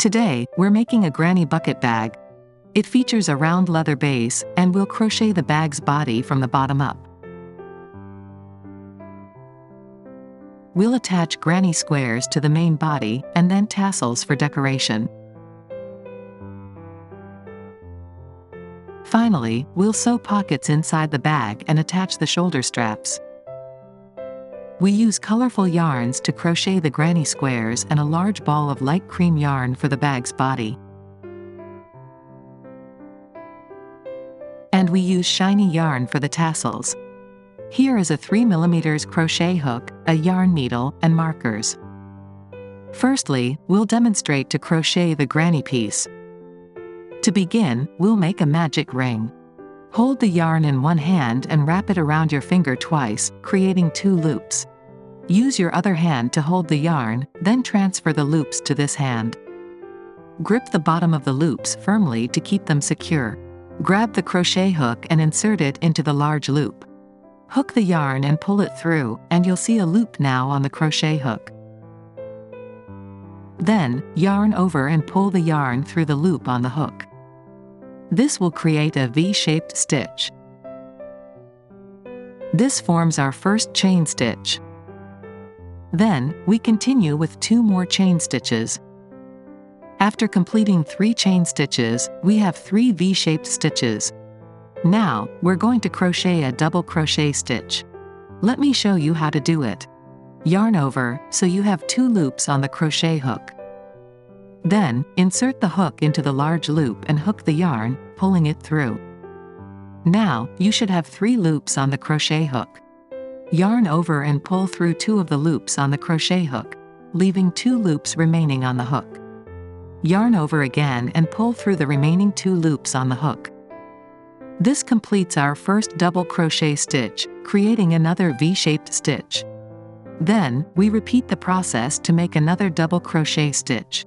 Today, we're making a granny bucket bag. It features a round leather base, and we'll crochet the bag's body from the bottom up. We'll attach granny squares to the main body, and then tassels for decoration. Finally, we'll sew pockets inside the bag and attach the shoulder straps. We use colorful yarns to crochet the granny squares and a large ball of light cream yarn for the bag's body. And we use shiny yarn for the tassels. Here is a 3mm crochet hook, a yarn needle, and markers. Firstly, we'll demonstrate to crochet the granny piece. To begin, we'll make a magic ring. Hold the yarn in one hand and wrap it around your finger twice, creating 2 loops. Use your other hand to hold the yarn, then transfer the loops to this hand. Grip the bottom of the loops firmly to keep them secure. Grab the crochet hook and insert it into the large loop. Hook the yarn and pull it through, and you'll see a loop now on the crochet hook. Then, yarn over and pull the yarn through the loop on the hook. This will create a V-shaped stitch. This forms our first chain stitch. Then, we continue with 2 more chain stitches. After completing 3 chain stitches, we have 3 V-shaped stitches. Now, we're going to crochet a double crochet stitch. Let me show you how to do it. Yarn over, so you have 2 loops on the crochet hook. Then, insert the hook into the large loop and hook the yarn, pulling it through. Now, you should have 3 loops on the crochet hook. Yarn over and pull through 2 of the loops on the crochet hook, leaving 2 loops remaining on the hook. Yarn over again and pull through the remaining 2 loops on the hook. This completes our first double crochet stitch, creating another V-shaped stitch. Then, we repeat the process to make another double crochet stitch.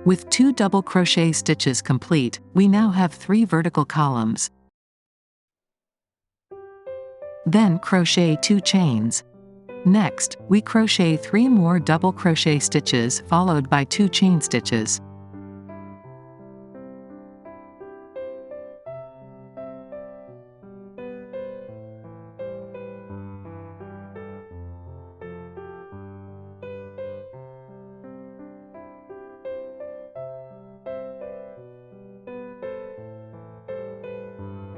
With 2 double crochet stitches complete, we now have 3 vertical columns. Then crochet 2 chains. Next, we crochet 3 more double crochet stitches followed by 2 chain stitches.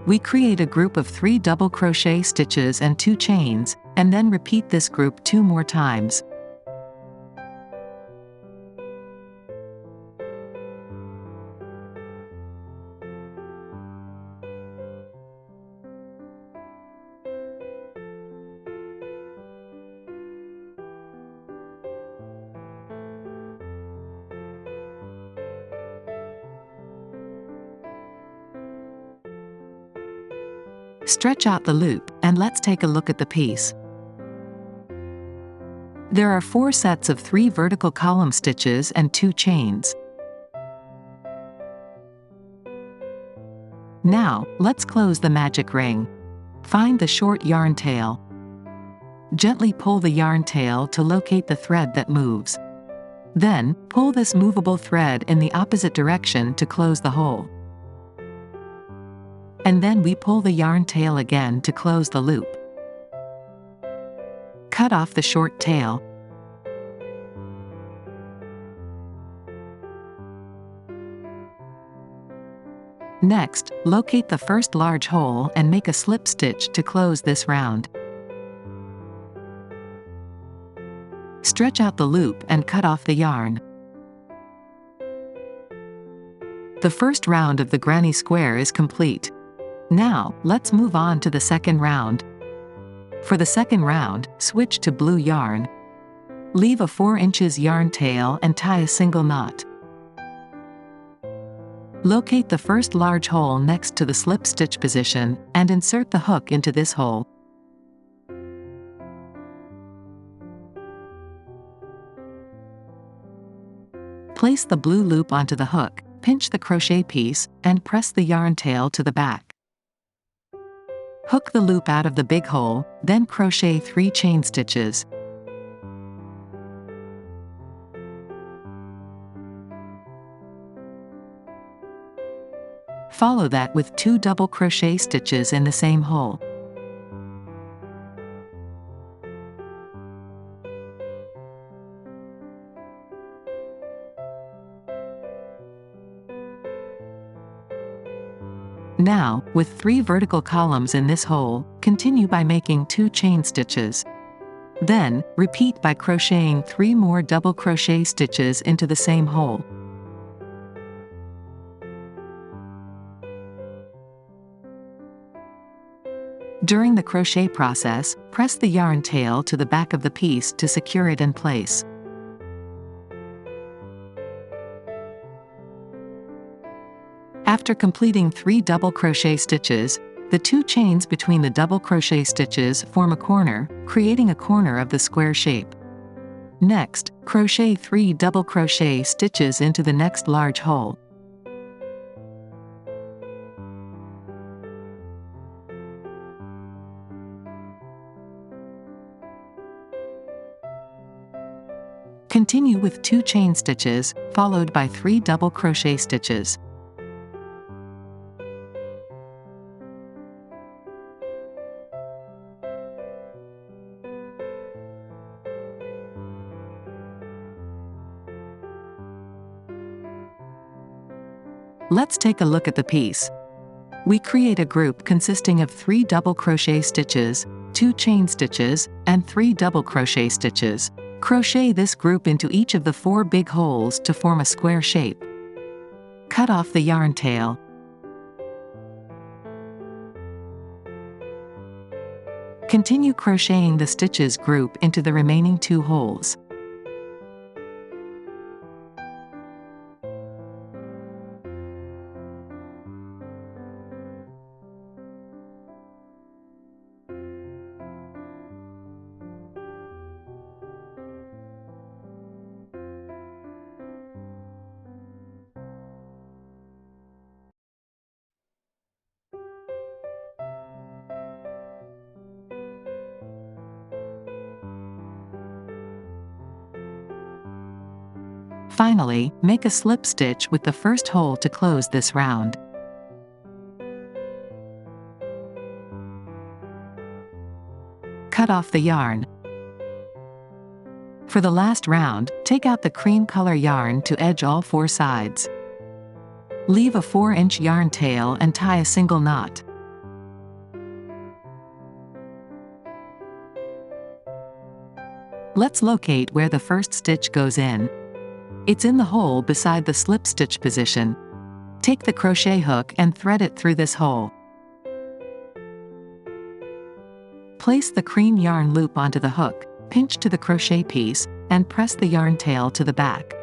We create a group of 3 double crochet stitches and 2 chains, and then repeat this group 2 more times. Stretch out the loop, and let's take a look at the piece. There are 4 sets of 3 vertical column stitches and 2 chains. Now, let's close the magic ring. Find the short yarn tail. Gently pull the yarn tail to locate the thread that moves. Then, pull this movable thread in the opposite direction to close the hole. And then we pull the yarn tail again to close the loop. Cut off the short tail. Next, locate the first large hole and make a slip stitch to close this round. Stretch out the loop and cut off the yarn. The first round of the granny square is complete. Now, let's move on to the second round. For the second round, switch to blue yarn. Leave a 4 inches yarn tail and tie a single knot. Locate the first large hole next to the slip stitch position, and insert the hook into this hole. Place the blue loop onto the hook, pinch the crochet piece, and press the yarn tail to the back. Hook the loop out of the big hole, then crochet 3 chain stitches. Follow that with 2 double crochet stitches in the same hole. Now, with 3 vertical columns in this hole, continue by making 2 chain stitches. Then, repeat by crocheting 3 more double crochet stitches into the same hole. During the crochet process, press the yarn tail to the back of the piece to secure it in place. After completing 3 double crochet stitches, the 2 chains between the double crochet stitches form a corner, creating a corner of the square shape. Next, crochet 3 double crochet stitches into the next large hole. Continue with 2 chain stitches, followed by 3 double crochet stitches. Let's take a look at the piece. We create a group consisting of 3 double crochet stitches, 2 chain stitches, and 3 double crochet stitches. Crochet this group into each of the 4 big holes to form a square shape. Cut off the yarn tail. Continue crocheting the stitches group into the remaining 2 holes. Finally, make a slip stitch with the first hole to close this round. Cut off the yarn. For the last round, take out the cream color yarn to edge all 4 sides. Leave a 4-inch yarn tail and tie a single knot. Let's locate where the first stitch goes in. It's in the hole beside the slip stitch position. Take the crochet hook and thread it through this hole. Place the cream yarn loop onto the hook, pinch to the crochet piece, and press the yarn tail to the back.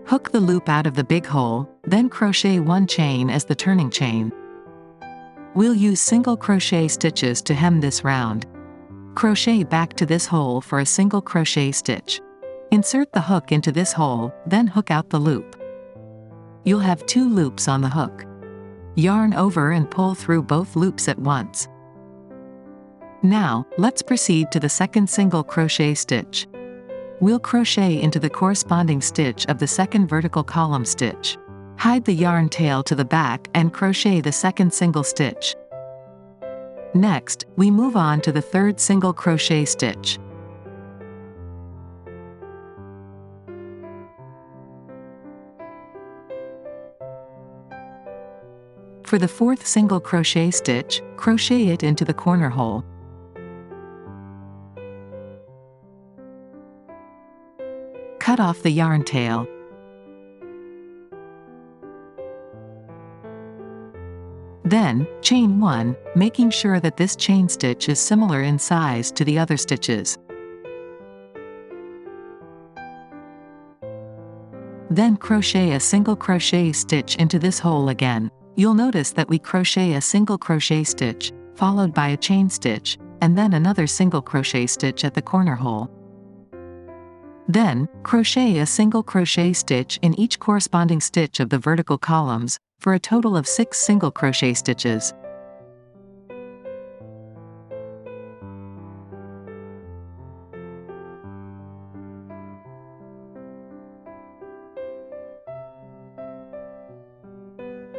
Hook the loop out of the big hole, then crochet 1 chain as the turning chain. We'll use single crochet stitches to hem this round. Crochet back to this hole for a single crochet stitch. Insert the hook into this hole, then hook out the loop. You'll have 2 loops on the hook. Yarn over and pull through both loops at once. Now, let's proceed to the second single crochet stitch. We'll crochet into the corresponding stitch of the second vertical column stitch. Hide the yarn tail to the back and crochet the second single stitch. Next, we move on to the third single crochet stitch. For the fourth single crochet stitch, crochet it into the corner hole. Cut off the yarn tail. Then, chain 1, making sure that this chain stitch is similar in size to the other stitches. Then crochet a single crochet stitch into this hole again. You'll notice that we crochet a single crochet stitch, followed by a chain stitch, and then another single crochet stitch at the corner hole. Then, crochet a single crochet stitch in each corresponding stitch of the vertical columns, for a total of 6 single crochet stitches.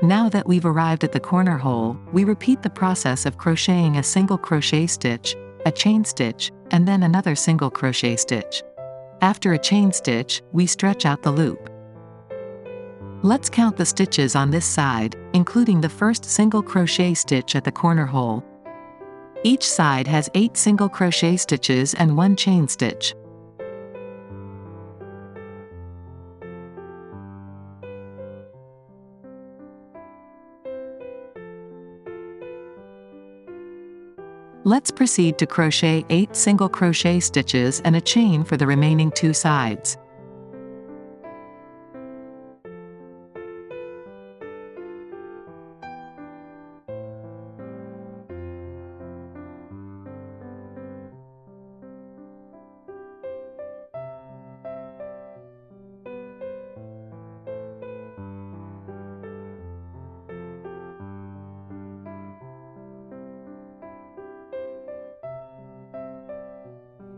Now that we've arrived at the corner hole, we repeat the process of crocheting a single crochet stitch, a chain stitch, and then another single crochet stitch. After a chain stitch, we stretch out the loop. Let's count the stitches on this side, including the first single crochet stitch at the corner hole. Each side has 8 single crochet stitches and 1 chain stitch. Let's proceed to crochet 8 single crochet stitches and a chain for the remaining 2 sides.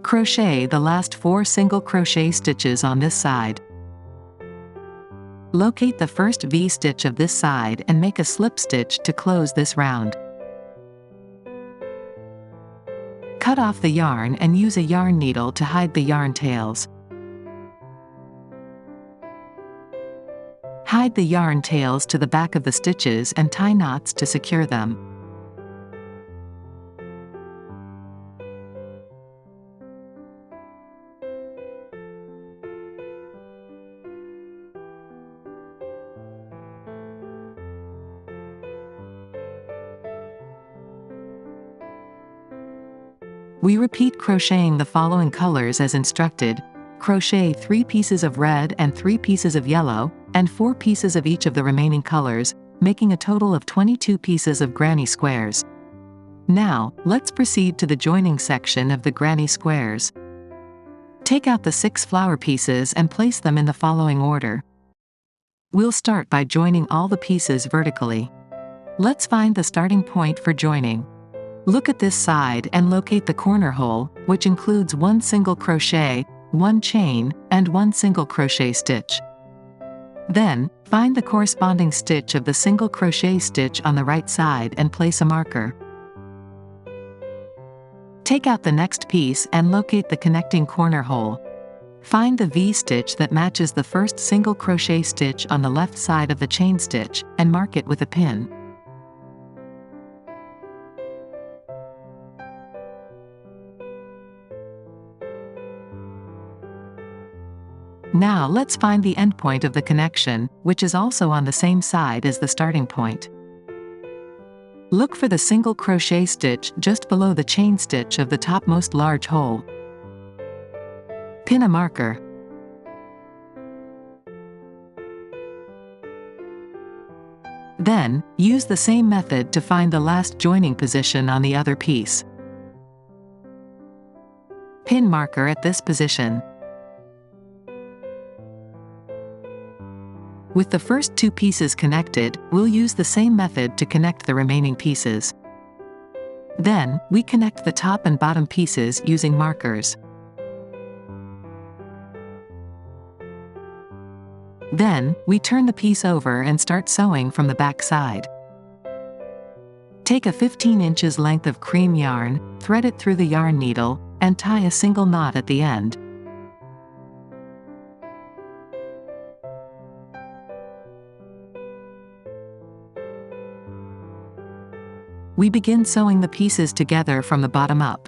Crochet the last 4 single crochet stitches on this side. Locate the first V-stitch of this side and make a slip stitch to close this round. Cut off the yarn and use a yarn needle to hide the yarn tails. Hide the yarn tails to the back of the stitches and tie knots to secure them. We repeat crocheting the following colors as instructed. Crochet 3 pieces of red and 3 pieces of yellow, and 4 pieces of each of the remaining colors, making a total of 22 pieces of granny squares. Now, let's proceed to the joining section of the granny squares. Take out the 6 flower pieces and place them in the following order. We'll start by joining all the pieces vertically. Let's find the starting point for joining. Look at this side and locate the corner hole, which includes 1 single crochet, 1 chain, and 1 single crochet stitch. Then, find the corresponding stitch of the single crochet stitch on the right side and place a marker. Take out the next piece and locate the connecting corner hole. Find the V-stitch that matches the first single crochet stitch on the left side of the chain stitch, and mark it with a pin. Now let's find the endpoint of the connection, which is also on the same side as the starting point. Look for the single crochet stitch just below the chain stitch of the topmost large hole. Pin a marker. Then, use the same method to find the last joining position on the other piece. Pin marker at this position. With the first 2 pieces connected, we'll use the same method to connect the remaining pieces. Then, we connect the top and bottom pieces using markers. Then, we turn the piece over and start sewing from the back side. Take a 15 inches length of cream yarn, thread it through the yarn needle, and tie a single knot at the end. We begin sewing the pieces together from the bottom up.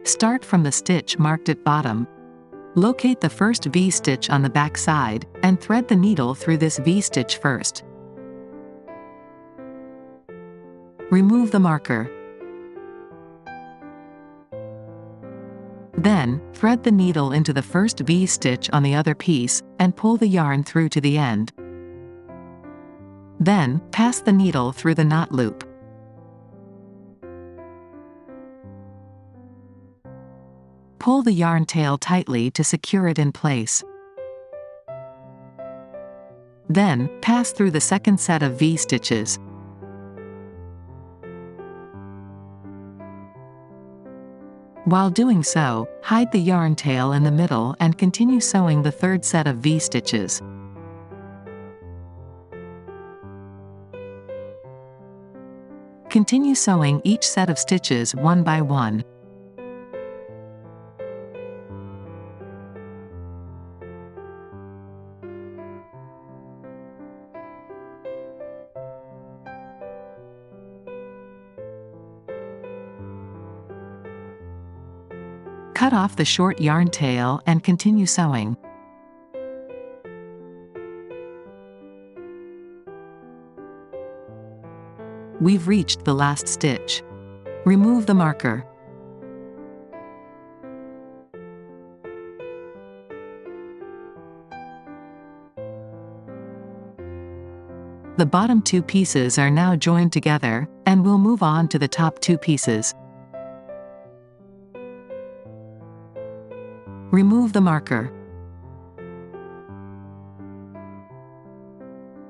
Start from the stitch marked at bottom. Locate the first V-stitch on the back side, and thread the needle through this V-stitch first. Remove the marker. Then, thread the needle into the first V-stitch on the other piece, and pull the yarn through to the end. Then, pass the needle through the knot loop. Pull the yarn tail tightly to secure it in place. Then, pass through the second set of V-stitches. While doing so, hide the yarn tail in the middle and continue sewing the third set of V-stitches. Continue sewing each set of stitches one by one. Cut off the short yarn tail and continue sewing. We've reached the last stitch. Remove the marker. The bottom two pieces are now joined together, and we'll move on to the top two pieces. Remove the marker.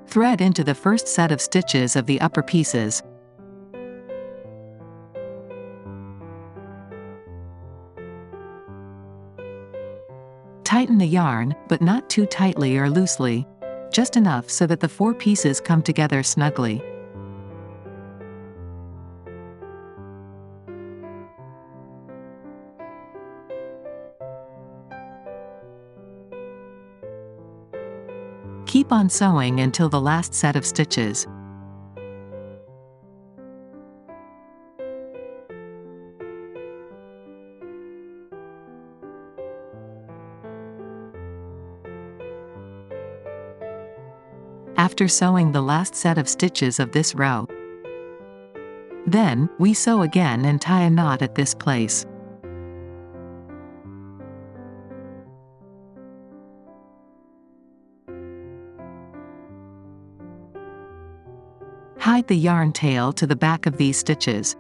Thread into the first set of stitches of the upper pieces. Tighten the yarn, but not too tightly or loosely. Just enough so that the four pieces come together snugly. Keep on sewing until the last set of stitches. After sewing the last set of stitches of this row, then we sew again and tie a knot at this place. Hide the yarn tail to the back of these stitches.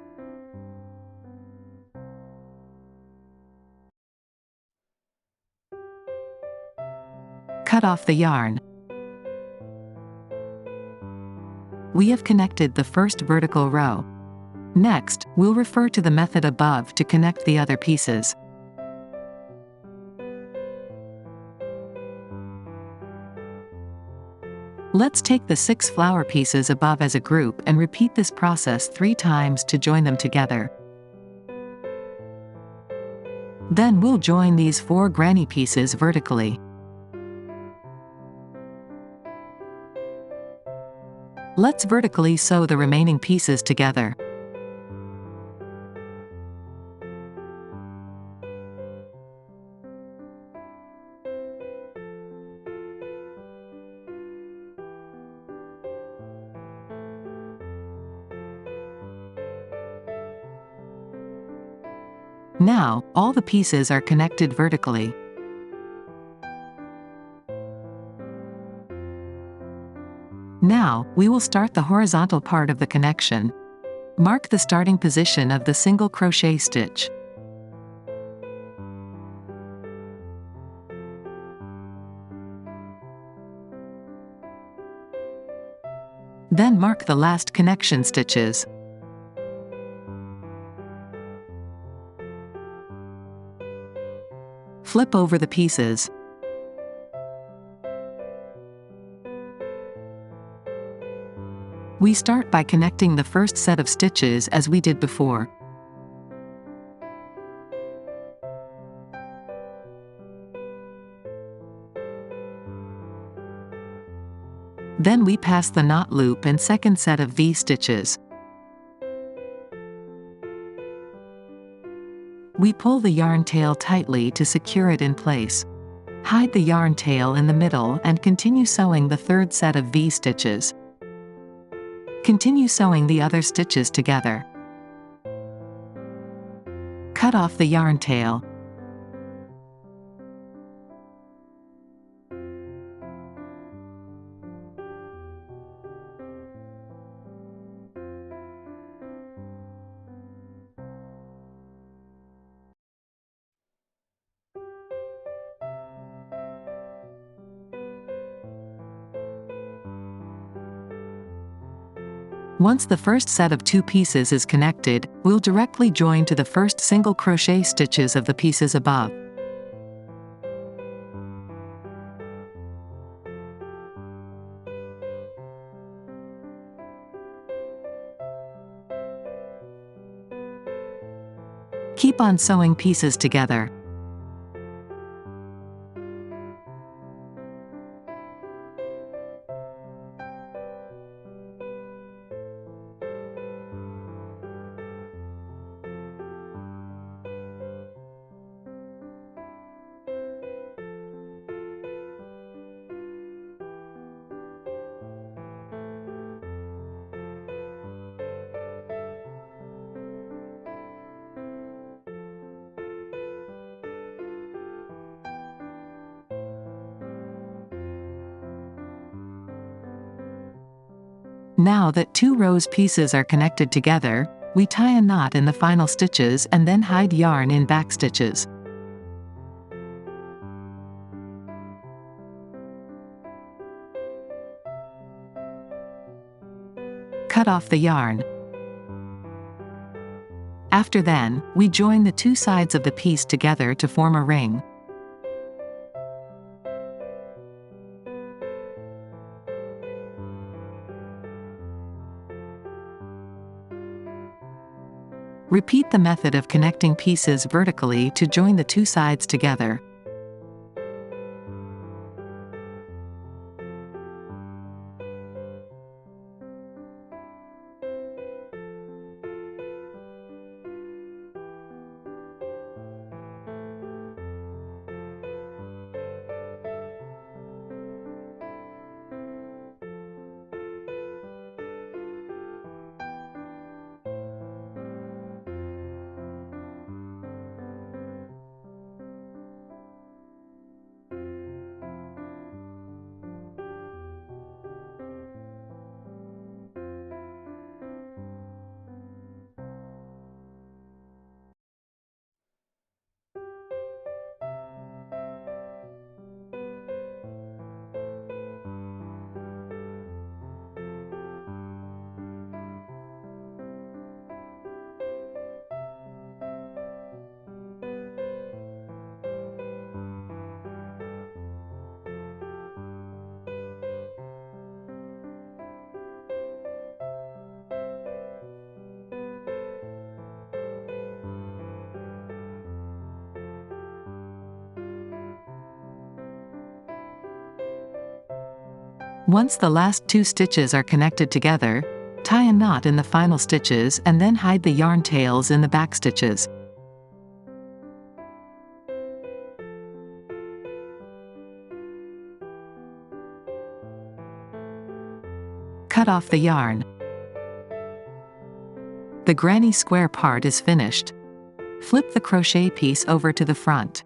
Cut off the yarn. We have connected the first vertical row. Next, we'll refer to the method above to connect the other pieces. Let's take the 6 flower pieces above as a group and repeat this process 3 times to join them together. Then we'll join these 4 granny pieces vertically. Let's vertically sew the remaining pieces together. Now, all the pieces are connected vertically. Now, we will start the horizontal part of the connection. Mark the starting position of the single crochet stitch. Then mark the last connection stitches. Flip over the pieces. We start by connecting the first set of stitches as we did before. Then we pass the knot loop and second set of V-stitches. We pull the yarn tail tightly to secure it in place. Hide the yarn tail in the middle and continue sewing the third set of V-stitches. Continue sewing the other stitches together. Cut off the yarn tail. Once the first set of 2 pieces is connected, we'll directly join to the first single crochet stitches of the pieces above. Keep on sewing pieces together. Now that 2 rows pieces are connected together, we tie a knot in the final stitches and then hide yarn in back stitches. Cut off the yarn. After then, we join the 2 sides of the piece together to form a ring. Repeat the method of connecting pieces vertically to join the 2 sides together. Once the last 2 stitches are connected together, tie a knot in the final stitches and then hide the yarn tails in the back stitches. Cut off the yarn. The granny square part is finished. Flip the crochet piece over to the front.